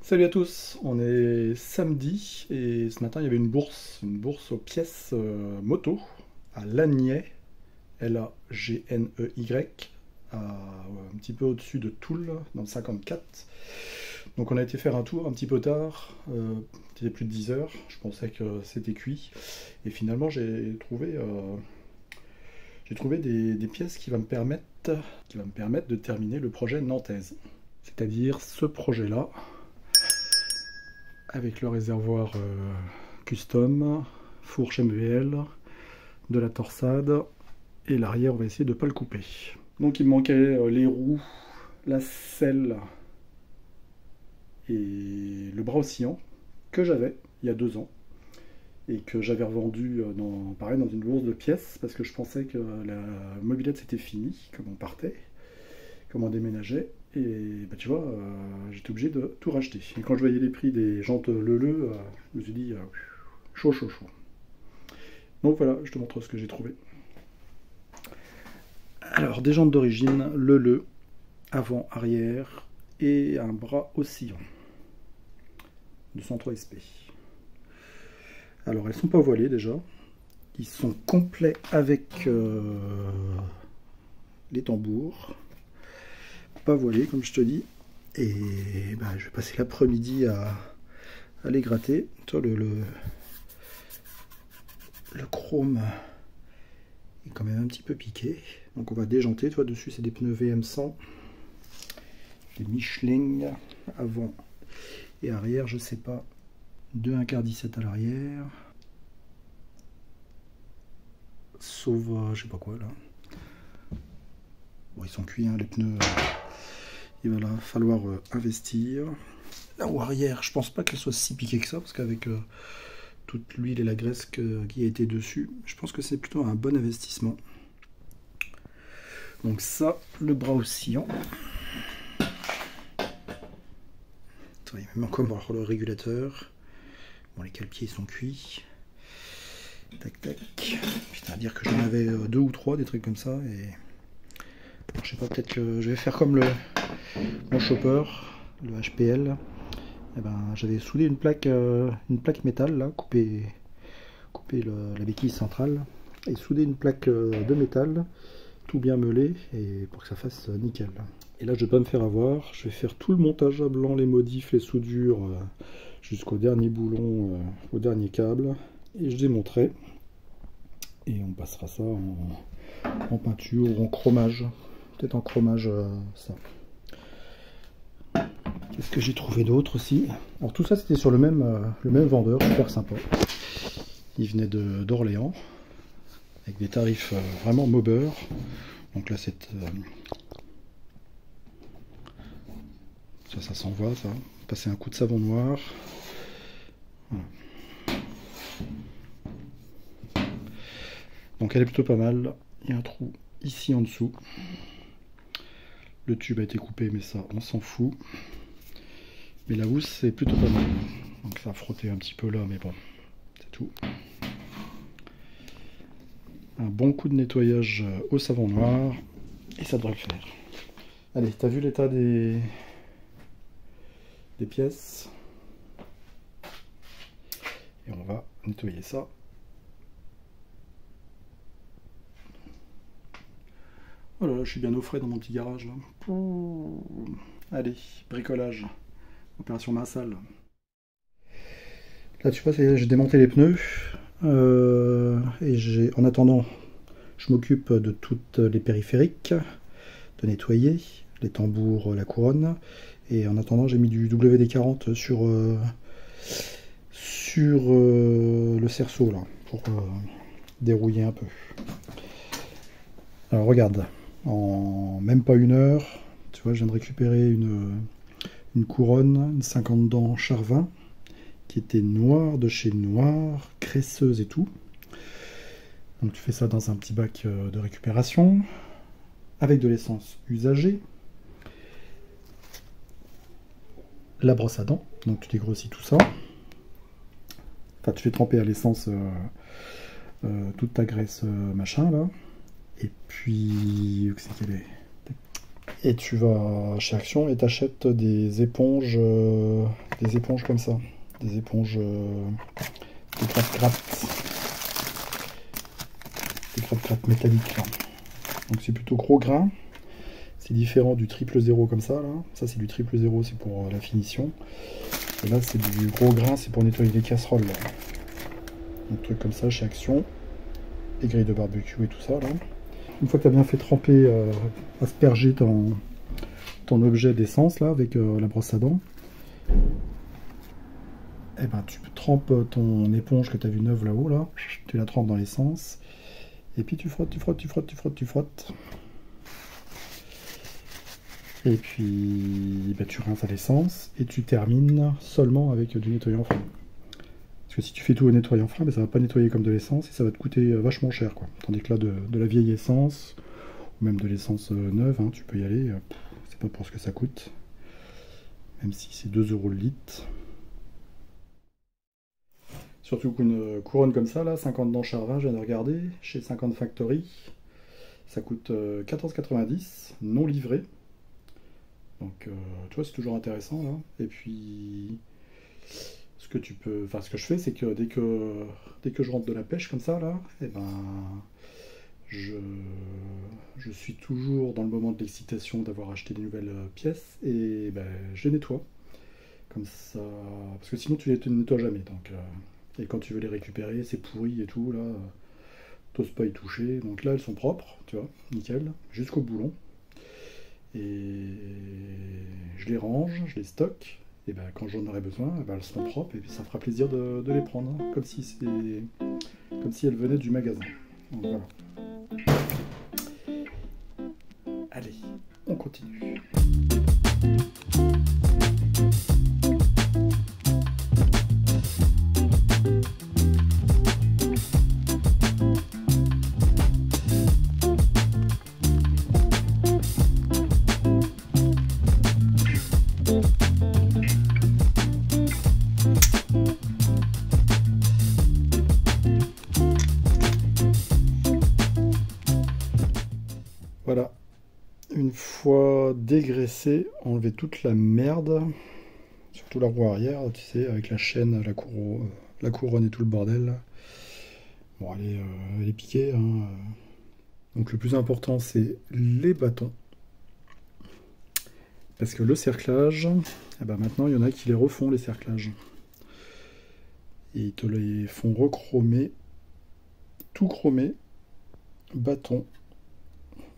Salut à tous, on est samedi et ce matin il y avait une bourse aux pièces moto à Lagney, Lagney, un petit peu au-dessus de Toul, dans le 54. Donc on a été faire un tour un petit peu tard, il était plus de 10 heures, je pensais que c'était cuit. Et finalement j'ai trouvé des pièces qui va me permettre de terminer le projet Nantaise. C'est-à-dire ce projet-là, avec le réservoir custom, fourche MVL, de la torsade, et l'arrière on va essayer de ne pas le couper. Donc il me manquait les roues, la selle et le bras oscillant que j'avais il y a 2 ans et que j'avais revendu pareil, dans une bourse de pièces parce que je pensais que la mobilette c'était fini, comme on partait, comme on déménageait. Et bah, tu vois, j'étais obligé de tout racheter. Et quand je voyais les prix des jantes Leleu, je me suis dit, chaud, chaud, chaud. Donc voilà, je te montre ce que j'ai trouvé. Alors, des jantes d'origine, Leleu, avant, arrière, et un bras oscillant. 203 SP. Alors, elles sont pas voilées déjà. Ils sont complets avec les tambours. Pas voilé comme je te dis, et bah, je vais passer l'après-midi à les gratter. Toi, le chrome est quand même un petit peu piqué, donc on va déjanter. Toi, dessus c'est des pneus VM100, des Michelin avant et arrière, je sais pas, 2 1/4 à l'arrière, sauf je sais pas quoi là. Bon, ils sont cuits hein, les pneus. Il va falloir investir. La roue arrière, je pense pas qu'elle soit si piquée que ça, parce qu'avec toute l'huile et la graisse qui a été dessus, je pense que c'est plutôt un bon investissement. Donc ça, le bras oscillant. Attends, il y a même encore le régulateur. Bon, les cale-pieds sont cuits. Tac tac. Putain, à dire que j'en avais 2 ou 3, des trucs comme ça. Et alors, je sais pas, peut-être que je vais faire comme mon chopper, le HPL. Eh ben, j'avais soudé une plaque métal, là, coupé la béquille centrale, et soudé une plaque de métal, tout bien meulé, et pour que ça fasse nickel. Et là, je vais pas me faire avoir, je vais faire tout le montage à blanc, les modifs, les soudures, jusqu'au dernier boulon, au dernier câble, et je démonterai, et on passera ça en peinture ou en chromage. Peut-être en chromage, ça. Qu'est-ce que j'ai trouvé d'autre aussi? Alors tout ça c'était sur le même vendeur, super sympa. Il venait d'Orléans, avec des tarifs vraiment maubeurs. Donc là c'est... ça s'envoie ça. Passer un coup de savon noir. Voilà. Donc elle est plutôt pas mal. Il y a un trou ici en dessous. Le tube a été coupé, mais ça, on s'en fout. Mais la housse, c'est plutôt pas mal. Donc ça a frotté un petit peu là, mais bon, c'est tout. Un bon coup de nettoyage au savon noir, et ça devrait le faire. Allez, t'as vu l'état des pièces? Et on va nettoyer ça. Voilà, je suis bien au frais dans mon petit garage là. Allez, bricolage. Opération main sale. Là tu vois, j'ai démonté les pneus. Et en attendant, je m'occupe de toutes les périphériques, de nettoyer les tambours, la couronne. Et en attendant, j'ai mis du WD-40 sur le cerceau là, pour dérouiller un peu. Alors regarde, en même pas 1 heure, tu vois, je viens de récupérer une couronne, une 50 dents Charvin, qui était noire de chez Noir, graisseuse et tout. Donc tu fais ça dans un petit bac de récupération, avec de l'essence usagée, la brosse à dents, donc tu dégrossis tout ça. Enfin, tu fais tremper à l'essence toute ta graisse machin là. Et puis, où c'est qu'elle est? Et tu vas chez Action et t'achètes des éponges comme ça. Des éponges des gratte-gratte métalliques là. Donc c'est plutôt gros grain. C'est différent du triple zéro comme ça là. Ça c'est du triple zéro, c'est pour la finition. Et là c'est du gros grain, c'est pour nettoyer les casseroles là. Un truc comme ça chez Action. Les grilles de barbecue et tout ça là. Une fois que tu as bien fait tremper, asperger ton objet d'essence là avec la brosse à dents, et ben tu trempes ton éponge que tu as vu neuve là-haut là, tu la trempes dans l'essence, et puis tu frottes, tu frottes, tu frottes, tu frottes, tu frottes. Et puis ben, tu rinces à l'essence et tu termines seulement avec du nettoyant fin. Parce que si tu fais tout au nettoyant fin, ben, ça va pas nettoyer comme de l'essence et ça va te coûter vachement cher quoi. Tandis que là de la vieille essence, ou même de l'essence neuve, hein, tu peux y aller, c'est pas pour ce que ça coûte. Même si c'est 2 € le litre. Surtout qu'une couronne comme ça, là, 50 dans Charvin, je viens de regarder, chez 50 Factory, ça coûte 14,90, non livré. Donc, tu vois, c'est toujours intéressant, là. Et puis, ce que je fais, c'est que dès que je rentre de la pêche comme ça, là, et ben, je suis toujours dans le moment de l'excitation d'avoir acheté des nouvelles pièces, et ben, je les nettoie. Comme ça, parce que sinon tu les nettoies jamais. Donc, et quand tu veux les récupérer, c'est pourri et tout, là, t'oses pas y toucher. Donc là, elles sont propres, tu vois, nickel, jusqu'au boulon. Et je les range, je les stocke. Et ben, quand j'en aurai besoin, ben, elles seront propres et puis ça fera plaisir de les prendre, hein, comme si elles venaient du magasin. Donc, voilà. Allez, on continue. Voilà, une fois dégraissé, enlever toute la merde, surtout la roue arrière, tu sais, avec la chaîne, la couronne et tout le bordel. Bon, elle est piquée, hein. Donc le plus important, c'est les bâtons. Parce que le cerclage, eh ben maintenant, il y en a qui les refont, les cerclages. Et ils te les font rechromer, tout chromer, bâton.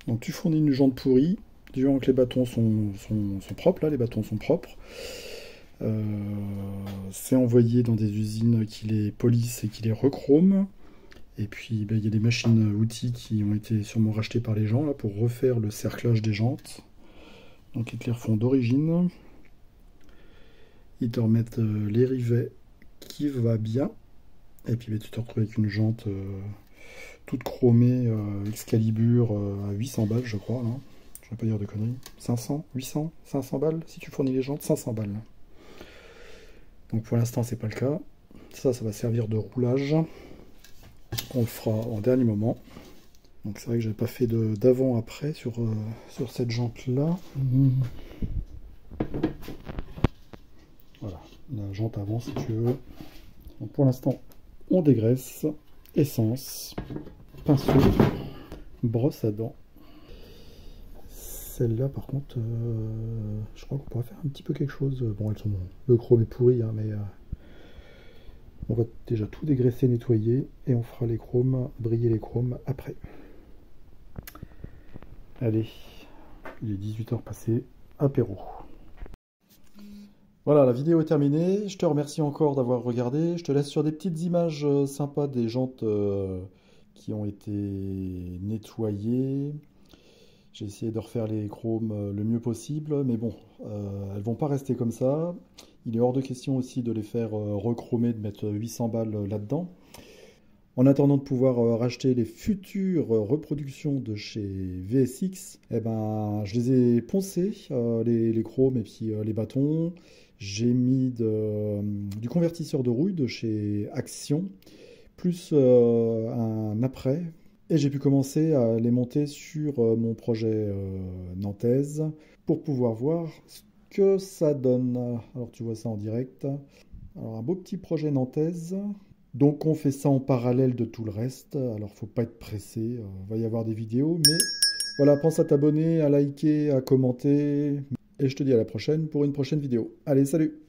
Donc tu fournis une jante pourrie, du moment que les bâtons sont propres, là, les bâtons sont propres. C'est envoyé dans des usines qui les polissent et qui les rechroment. Et puis ben, il y a des machines-outils qui ont été sûrement rachetées par les gens là, pour refaire le cerclage des jantes. Donc ils te les refont d'origine. Ils te remettent les rivets qui va bien. Et puis ben, tu te retrouves avec une jante toute chromée, Excalibur à 800 balles je crois. Là. Je ne vais pas dire de conneries. 500, 800, 500 balles si tu fournis les jantes, 500 balles. Là. Donc pour l'instant c'est pas le cas. Ça va servir de roulage. On le fera en dernier moment. Donc c'est vrai que j'avais pas fait d'avant-après sur cette jante là. Voilà, la jante avant si tu veux. Donc pour l'instant on dégraisse, essence, pinceau, brosse à dents. Celle-là par contre, je crois qu'on pourrait faire un petit peu quelque chose. Bon, le chrome est pourri, hein, mais on va déjà tout dégraisser, nettoyer, et on fera les chromes, briller les chromes après. Allez, il est 18 h passées, apéro. Voilà, la vidéo est terminée. Je te remercie encore d'avoir regardé. Je te laisse sur des petites images sympas des jantes qui ont été nettoyées. J'ai essayé de refaire les chromes le mieux possible, mais bon, elles vont pas rester comme ça. Il est hors de question aussi de les faire rechromer, de mettre 800 balles là-dedans. En attendant de pouvoir racheter les futures reproductions de chez VSX, eh ben, je les ai poncés, les chromes et puis les bâtons. J'ai mis du convertisseur de rouille de chez Action, plus un après Et j'ai pu commencer à les monter sur mon projet Nantaise pour pouvoir voir ce que ça donne. Alors tu vois ça en direct. Alors un beau petit projet Nantaise. Donc on fait ça en parallèle de tout le reste. Alors faut pas être pressé. Il va y avoir des vidéos. Mais voilà, pense à t'abonner, à liker, à commenter. Et je te dis à la prochaine pour une prochaine vidéo. Allez, salut!